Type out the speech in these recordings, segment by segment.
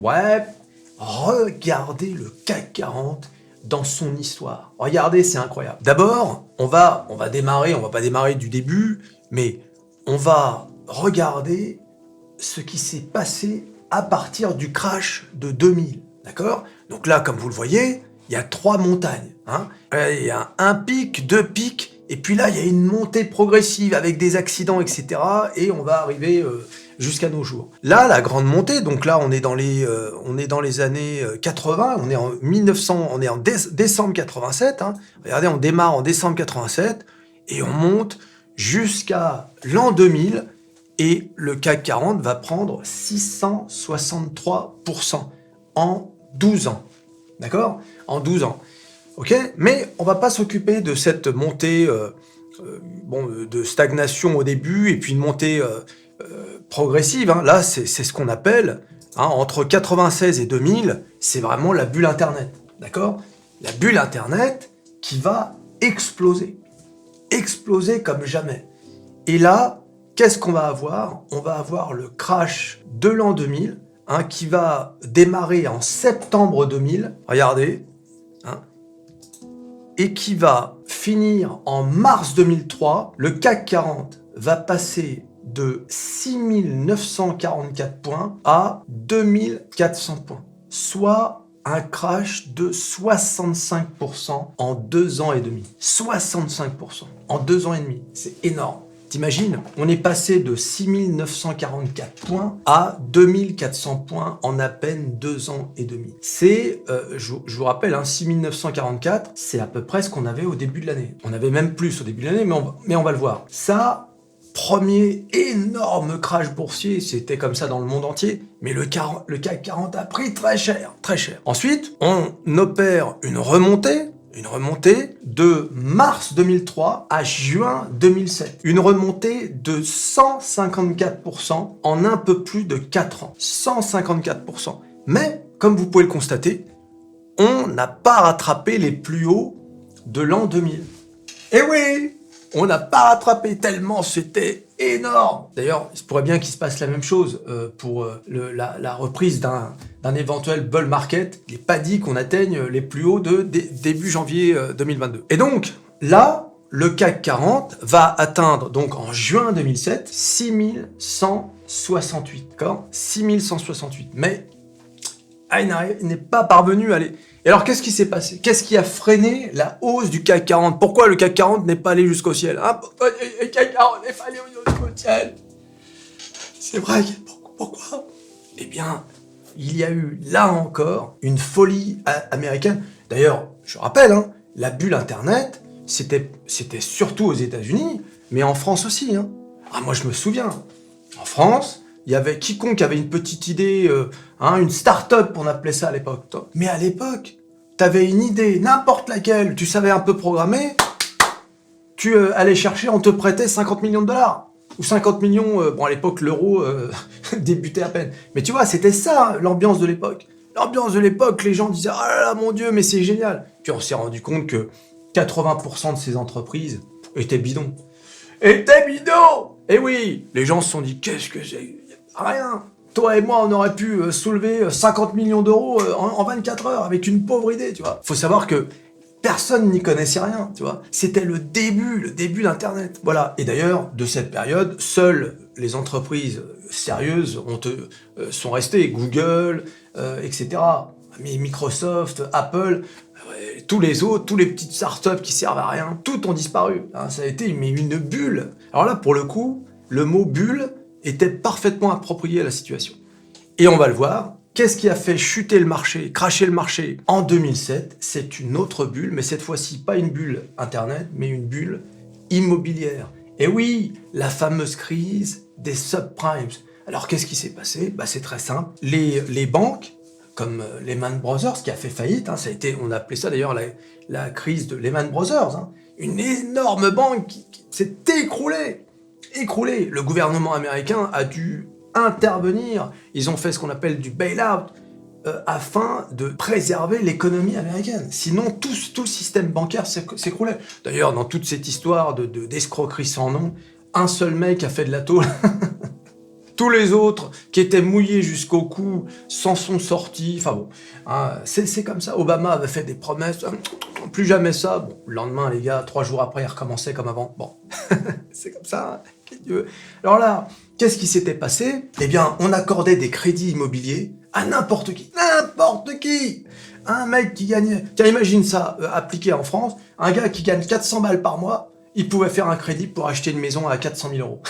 Ouais, regardez le CAC 40 dans son histoire. Regardez, c'est incroyable. D'abord, on va démarrer, on va pas démarrer du début, mais on va regarder ce qui s'est passé à partir du crash de 2000, d'accord? Donc là, comme vous le voyez, il y a 3 montagnes, hein. Il y a un pic, 2 pics, et puis là, il y a une montée progressive avec des accidents, etc. Et on va arriver jusqu'à nos jours. Là, la grande montée, donc là, on est dans les années 80, on est en 1900, on est en décembre 87, hein. Regardez, on démarre en décembre 87, et on monte jusqu'à l'an 2000, et le CAC 40 va prendre 663% en 12 ans. D'accord? En 12 ans. Ok? Mais on va pas s'occuper de cette montée de stagnation au début et puis une montée progressive. Hein. Là, c'est ce qu'on appelle, hein, entre 96 et 2000, c'est vraiment la bulle Internet. D'accord? La bulle Internet qui va exploser. Exploser comme jamais. Et là, qu'est-ce qu'on va avoir? On va avoir le crash de l'an 2000, hein, qui va démarrer en septembre 2000, regardez, hein, et qui va finir en mars 2003. Le CAC 40 va passer de 6944 points à 2400 points, soit un crash de 65% en 2 ans et demi. 65% en 2 ans et demi, c'est énorme. T'imagines, on est passé de 6944 points à 2400 points en à peine 2 ans et demi. C'est, je vous rappelle, hein, 6944, c'est à peu près ce qu'on avait au début de l'année. On avait même plus au début de l'année, mais on va le voir. Ça, premier énorme crash boursier, c'était comme ça dans le monde entier, mais le CAC 40 a pris très cher, très cher. Ensuite, on opère une remontée de mars 2003 à juin 2007. Une remontée de 154% en un peu plus de 4 ans. 154%. Mais, comme vous pouvez le constater, on n'a pas rattrapé les plus hauts de l'an 2000. Eh oui! On n'a pas rattrapé tellement c'était énorme. D'ailleurs, il se pourrait bien qu'il se passe la même chose pour la reprise d'un éventuel bull market. Il n'est pas dit qu'on atteigne les plus hauts de début janvier 2022. Et donc, là, le CAC 40 va atteindre, donc en juin 2007, 6168. D'accord? 6168. Mais il n'est pas parvenu à aller... Et alors, qu'est-ce qui s'est passé? Qu'est-ce qui a freiné la hausse du CAC 40? Pourquoi le CAC 40 n'est pas allé jusqu'au ciel? Hein? Pourquoi le CAC 40 n'est pas allé jusqu'au ciel? C'est vrai, pourquoi? Eh bien, il y a eu, là encore, une folie américaine. D'ailleurs, je rappelle, hein, la bulle Internet, c'était surtout aux États-Unis, mais en France aussi. Hein. Ah, moi, je me souviens. En France... il y avait quiconque avait une petite idée, une start-up, on appelait ça à l'époque. Mais à l'époque, t'avais une idée, n'importe laquelle, tu savais un peu programmer, tu allais chercher, on te prêtait 50 millions de dollars. Ou 50 millions, bon à l'époque l'euro débutait à peine. Mais tu vois, c'était ça l'ambiance de l'époque. L'ambiance de l'époque, les gens disaient « Ah là là, mon Dieu, mais c'est génial !» Puis on s'est rendu compte que 80% de ces entreprises étaient bidons. Étaient bidons! Et oui, les gens se sont dit « Qu'est-ce que j'ai ?» Rien. Toi et moi, on aurait pu soulever 50 millions d'euros en 24 heures avec une pauvre idée, tu vois. Faut savoir que personne n'y connaissait rien, tu vois. C'était le début d'Internet. Voilà. Et d'ailleurs, de cette période, seules les entreprises sérieuses sont restées. Google, etc. Mais Microsoft, Apple, tous les autres, tous les petites startups qui servent à rien, tout ont disparu. Hein, ça a été une bulle. Alors là, pour le coup, le mot bulle était parfaitement approprié à la situation. Et on va le voir, qu'est-ce qui a fait chuter le marché, crasher le marché en 2007? C'est une autre bulle, mais cette fois-ci pas une bulle Internet, mais une bulle immobilière. Et oui, la fameuse crise des subprimes. Alors qu'est-ce qui s'est passé? C'est très simple. Les banques, comme Lehman Brothers, qui a fait faillite, hein, ça a été, on a appelé ça d'ailleurs la crise de Lehman Brothers, hein, une énorme banque qui s'est écroulée. Le gouvernement américain a dû intervenir. Ils ont fait ce qu'on appelle du bail-out afin de préserver l'économie américaine. Sinon, tout le système bancaire s'écroulait. D'ailleurs, dans toute cette histoire d'escroquerie sans nom, un seul mec a fait de la tôle. Tous les autres qui étaient mouillés jusqu'au cou s'en sont sortis. Enfin bon, hein, c'est comme ça. Obama avait fait des promesses. Plus jamais ça. Bon, le lendemain, les gars, 3 jours après, il recommençait comme avant. Bon, c'est comme ça. Hein. Qu'est-ce que tu veux ? Alors là, qu'est-ce qui s'était passé ? Eh bien, on accordait des crédits immobiliers à n'importe qui. N'importe qui ! Un mec qui gagnait... Tiens, imagine ça, appliqué en France. Un gars qui gagne 400 balles par mois, il pouvait faire un crédit pour acheter une maison à 400 000 euros.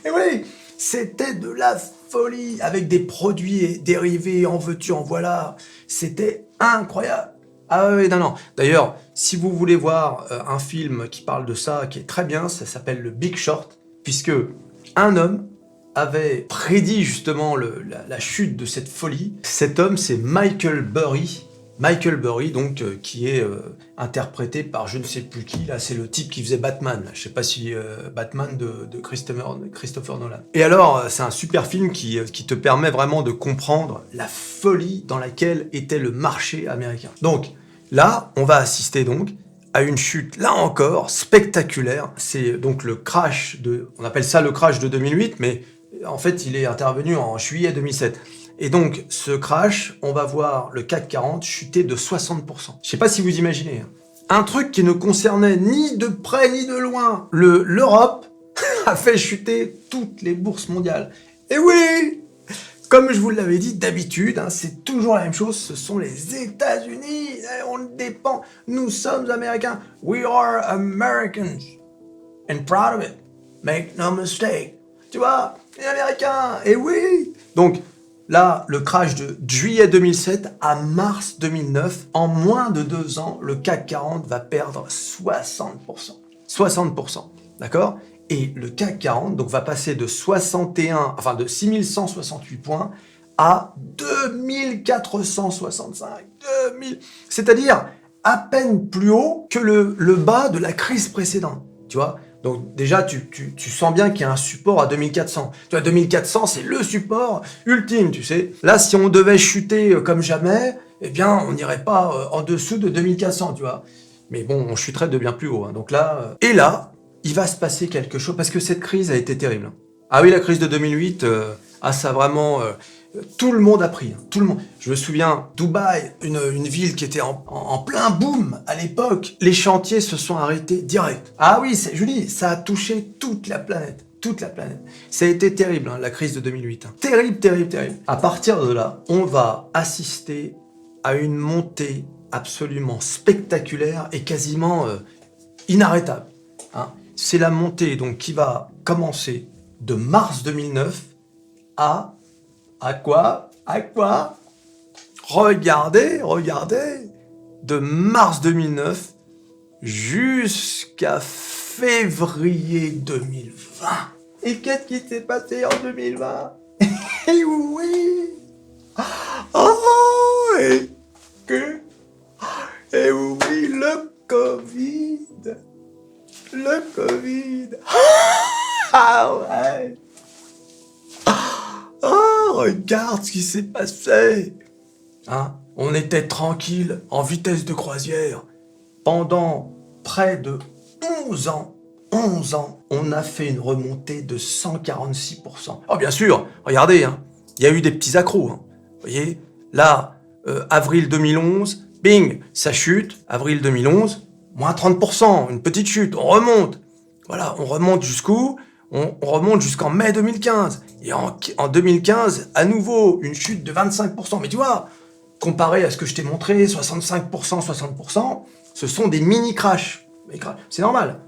Et oui, c'était de la folie, avec des produits dérivés, en veux-tu, en voilà. C'était incroyable. Ah oui, non. D'ailleurs, si vous voulez voir un film qui parle de ça, qui est très bien, ça s'appelle Le Big Short, puisque un homme avait prédit justement la chute de cette folie. Cet homme, c'est Michael Burry. Michael Burry, donc, qui est interprété par je ne sais plus qui, là, c'est le type qui faisait Batman, là. Je sais pas si Batman de Christopher Nolan. Et alors, c'est un super film qui te permet vraiment de comprendre la folie dans laquelle était le marché américain. Donc, là, on va assister donc à une chute, là encore, spectaculaire. C'est donc le crash on appelle ça le crash de 2008, mais en fait, il est intervenu en juillet 2007. Et donc, ce crash, on va voir le CAC 40 chuter de 60%. Je sais pas si vous imaginez. Hein. Un truc qui ne concernait ni de près ni de loin l'Europe a fait chuter toutes les bourses mondiales. Et oui, comme je vous l'avais dit d'habitude, hein, c'est toujours la même chose, ce sont les États-Unis, on dépend, nous sommes Américains. We are Americans and proud of it. Make no mistake. Tu vois, les Américains, et oui. Donc, là, le crash de juillet 2007 à mars 2009, en moins de 2 ans, le CAC 40 va perdre 60%. 60%, d'accord ? Et le CAC 40 donc, va passer de 6168 points à 2465. C'est-à-dire à peine plus haut que le bas de la crise précédente, tu vois ? Donc déjà, tu sens bien qu'il y a un support à 2400. Tu vois, 2400, c'est le support ultime, tu sais. Là, si on devait chuter comme jamais, eh bien, on n'irait pas en dessous de 2400, tu vois. Mais bon, on chuterait de bien plus haut. Hein. Donc là, et là, il va se passer quelque chose, parce que cette crise a été terrible. Ah oui, la crise de 2008, ça vraiment... tout le monde a pris, hein, tout le monde. Je me souviens, Dubaï, une ville qui était en plein boom à l'époque, les chantiers se sont arrêtés direct. Ah oui, je dis, ça a touché toute la planète. Toute la planète. Ça a été terrible, hein, la crise de 2008. Hein. Terrible, terrible, terrible. À partir de là, on va assister à une montée absolument spectaculaire et quasiment inarrêtable. Hein. C'est la montée donc, qui va commencer de mars 2009 à quoi ? Regardez, de mars 2009 jusqu'à février 2020. Et qu'est-ce qui s'est passé en 2020 ? Et oui, et oui, le Covid. Ah ouais. Oh, regarde ce qui s'est passé. Hein ? On était tranquille, en vitesse de croisière. Pendant près de 11 ans, on a fait une remontée de 146%. Oh, bien sûr, regardez, hein, il y a eu des petits accros. Hein. Vous voyez, là, avril 2011, bing, ça chute. Avril 2011, moins 30%, une petite chute, on remonte. Voilà, on remonte jusqu'où ? On remonte jusqu'en mai 2015. Et en 2015, à nouveau, une chute de 25%. Mais tu vois, comparé à ce que je t'ai montré, 65%, 60%, ce sont des mini-crashs. C'est normal.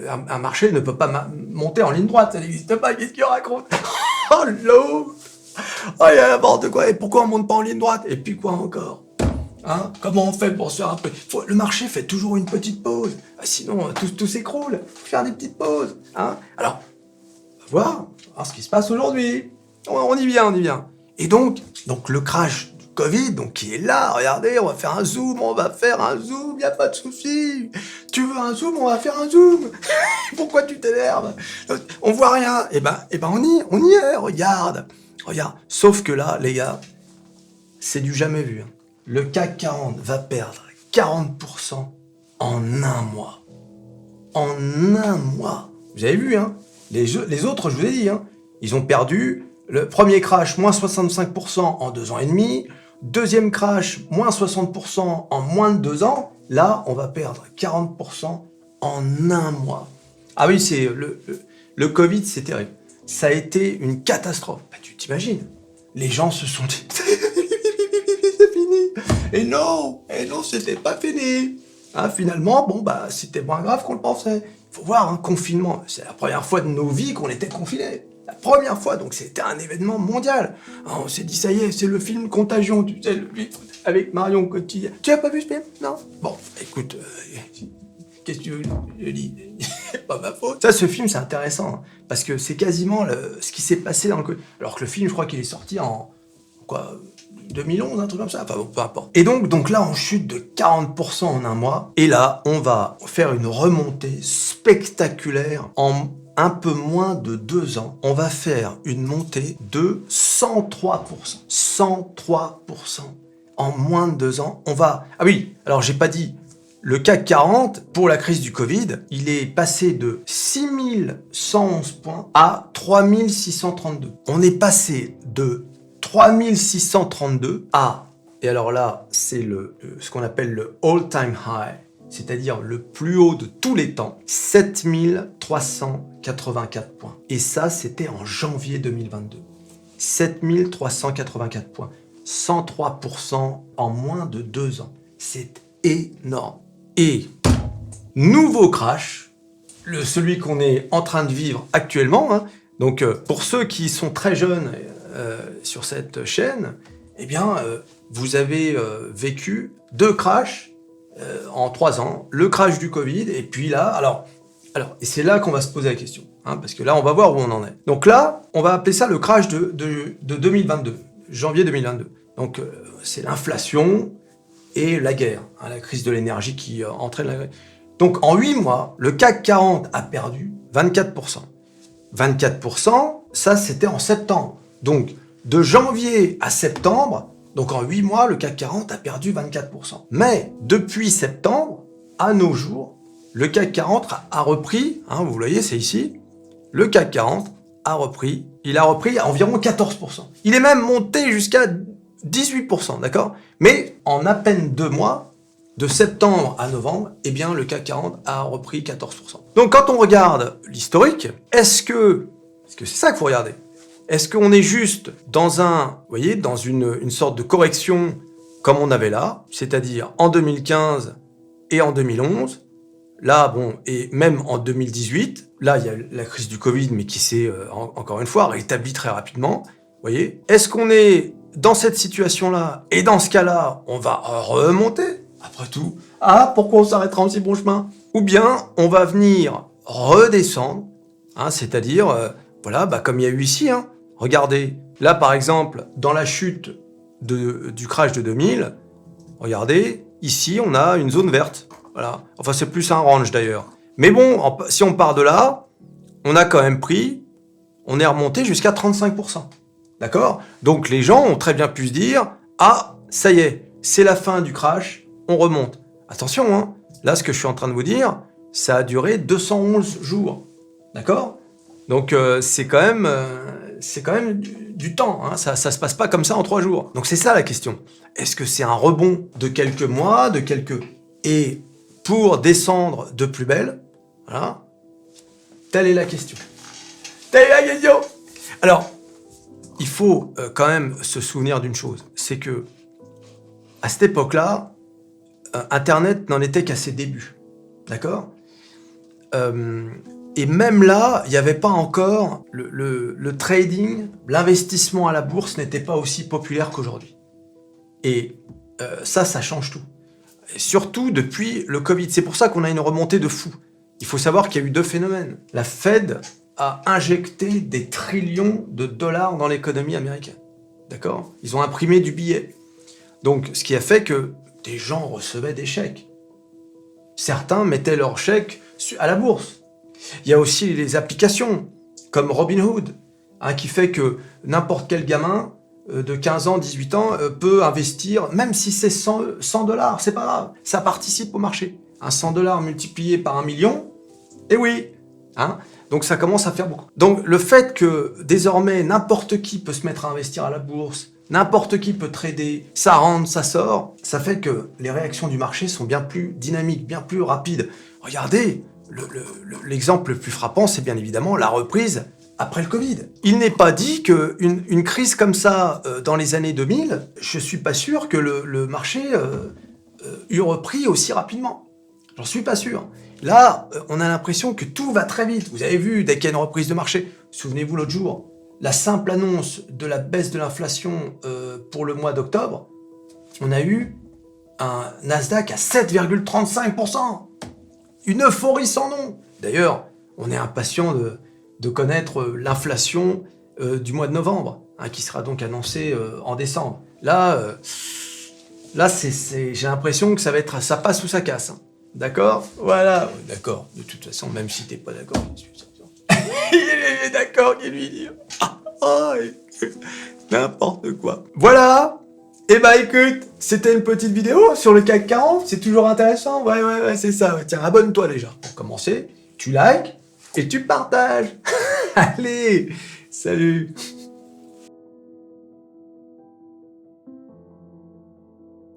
Un marché ne peut pas monter en ligne droite, ça n'existe pas, qu'est-ce qu'il raconte ? Oh l'eau ! Oh, il y a n'importe quoi, et pourquoi on monte pas en ligne droite ? Et puis quoi encore ? Hein ? Comment on fait pour se faire un peu... Le marché fait toujours une petite pause. Sinon, tout s'écroule. Faut faire des petites pauses. Hein ? Alors, on va voir ce qui se passe aujourd'hui. On y vient. Et donc le crash du Covid, donc qui est là, regardez, on va faire un zoom, y a pas de souci. Tu veux un zoom, on va faire un zoom. Pourquoi tu t'énerves ? On voit rien. Eh ben on y est, regarde. Sauf que là, les gars, c'est du jamais vu. Hein. Le CAC 40 va perdre 40% en un mois. En un mois. Vous avez vu, hein ? Les autres, je vous ai dit, hein, Ils ont perdu le premier crash, moins 65% en 2 ans et demi. Deuxième crash, moins 60% en moins de 2 ans. Là, on va perdre 40% en 1 mois. Ah oui, c'est le Covid, c'est terrible. Ça a été une catastrophe. Bah, tu t'imagines, les gens se sont dit c'est fini. Et non, c'était pas fini. Hein, finalement, bon, bah, c'était moins grave qu'on le pensait. Il faut voir, un confinement, c'est la première fois de nos vies qu'on était confinés. La première fois, donc c'était un événement mondial. On s'est dit, ça y est, c'est le film Contagion, tu sais, avec Marion Cotillard. Tu as pas vu ce film? Non? Bon, écoute, qu'est-ce que tu veux que je dis? C'est pas ma faute. Ça, ce film, c'est intéressant, hein, parce que c'est quasiment ce qui s'est passé dans le Covid. Alors que le film, je crois qu'il est sorti en, quoi, 2011, un truc comme ça, enfin bon, peu importe. Et donc là, on chute de 40% en 1 mois, et là, on va faire une remontée spectaculaire en un peu moins de 2 ans. On va faire une montée de 103%. 103%. En moins de 2 ans, on va... Ah oui, alors j'ai pas dit... Le CAC 40, pour la crise du Covid, il est passé de 6111 points à 3632. On est passé de 3632 à, et alors là, c'est ce qu'on appelle le all-time high, c'est-à-dire le plus haut de tous les temps, 7384 points. Et ça, c'était en janvier 2022. 7384 points. 103% en moins de 2 ans. C'est énorme. Et nouveau crash, celui qu'on est en train de vivre actuellement. Hein. Donc pour ceux qui sont très jeunes sur cette chaîne, eh bien vous avez vécu 2 crashs en 3 ans. Le crash du Covid et puis là, alors et c'est là qu'on va se poser la question, hein, parce que là on va voir où on en est. Donc là, on va appeler ça le crash de 2022, janvier 2022. Donc c'est l'inflation et la guerre, hein, la crise de l'énergie qui entraîne la guerre. Donc en 8 mois, le CAC 40 a perdu 24%. 24%, ça c'était en septembre. Donc de janvier à septembre, donc en 8 mois, le CAC 40 a perdu 24%. Mais depuis septembre, à nos jours, le CAC 40 a repris, hein, vous voyez, c'est ici, le CAC 40 a repris, il a repris à environ 14%. Il est même monté jusqu'à 18%, d'accord? Mais en à peine 2 mois, de septembre à novembre, eh bien le CAC 40 a repris 14%. Donc quand on regarde l'historique, est-ce que c'est ça qu'il faut regarder? Est-ce qu'on est juste dans vous voyez, dans une sorte de correction comme on avait là, c'est-à-dire en 2015 et en 2011, là, bon, et même en 2018, là, il y a la crise du Covid, mais qui s'est, encore une fois, rétablie très rapidement, vous voyez? Est-ce qu'on est dans cette situation-là, et dans ce cas-là, on va remonter, après tout. Ah, pourquoi on s'arrêtera en si bon chemin? Ou bien, on va venir redescendre, hein, c'est-à-dire, voilà, bah, comme il y a eu ici, hein. Regardez, là, par exemple, dans la chute du crash de 2000, regardez, ici, on a une zone verte, voilà. Enfin, c'est plus un range, d'ailleurs. Mais bon, si on part de là, on a quand même on est remonté jusqu'à 35%. D'accord? Donc les gens ont très bien pu se dire « Ah, ça y est, c'est la fin du crash, on remonte. » Attention, hein, là, ce que je suis en train de vous dire, ça a duré 211 jours. D'accord? Donc c'est quand même du temps. Hein, ça se passe pas comme ça en 3 jours. Donc c'est ça la question. Est-ce que c'est un rebond de quelques mois, Et pour descendre de plus belle, voilà, telle est la question. Telle est la question. Alors, il faut quand même se souvenir d'une chose, c'est que à cette époque-là, Internet n'en était qu'à ses débuts, d'accord? Et même là, il n'y avait pas encore le trading, l'investissement à la bourse n'était pas aussi populaire qu'aujourd'hui. Et ça change tout. Et surtout depuis le Covid. C'est pour ça qu'on a une remontée de fou. Il faut savoir qu'il y a eu 2 phénomènes. La Fed a injecté des trillions de dollars dans l'économie américaine. D'accord? Ils ont imprimé du billet. Donc, ce qui a fait que des gens recevaient des chèques. Certains mettaient leurs chèques à la bourse. Il y a aussi les applications, comme Robinhood, hein, qui fait que n'importe quel gamin de 15 ans, 18 ans peut investir, même si c'est 100 dollars, c'est pas grave. Ça participe au marché. Un 100 dollars multiplié par 1 million, et oui, hein. Donc ça commence à faire beaucoup. Donc le fait que désormais n'importe qui peut se mettre à investir à la bourse, n'importe qui peut trader, ça rentre, ça sort, ça fait que les réactions du marché sont bien plus dynamiques, bien plus rapides. Regardez, l'exemple le plus frappant, c'est bien évidemment la reprise après le Covid. Il n'est pas dit qu'une crise comme ça, dans les années 2000, je suis pas sûr que le marché eût repris aussi rapidement. J'en suis pas sûr. Là, on a l'impression que tout va très vite. Vous avez vu, dès qu'il y a une reprise de marché, souvenez-vous l'autre jour, la simple annonce de la baisse de l'inflation pour le mois d'octobre, on a eu un Nasdaq à 7,35%. Une euphorie sans nom. D'ailleurs, on est impatient de connaître l'inflation du mois de novembre, hein, qui sera donc annoncée en décembre. Là, j'ai l'impression que ça passe ou ça casse. Hein. D'accord? Voilà. D'accord. De toute façon, même si t'es pas d'accord, il est d'accord, qu'il lui dit. N'importe quoi. Voilà. Eh ben écoute, c'était une petite vidéo sur le CAC 40, c'est toujours intéressant. Ouais, c'est ça. Ouais. Tiens, abonne-toi déjà. Pour commencer, tu likes et tu partages. Allez, salut.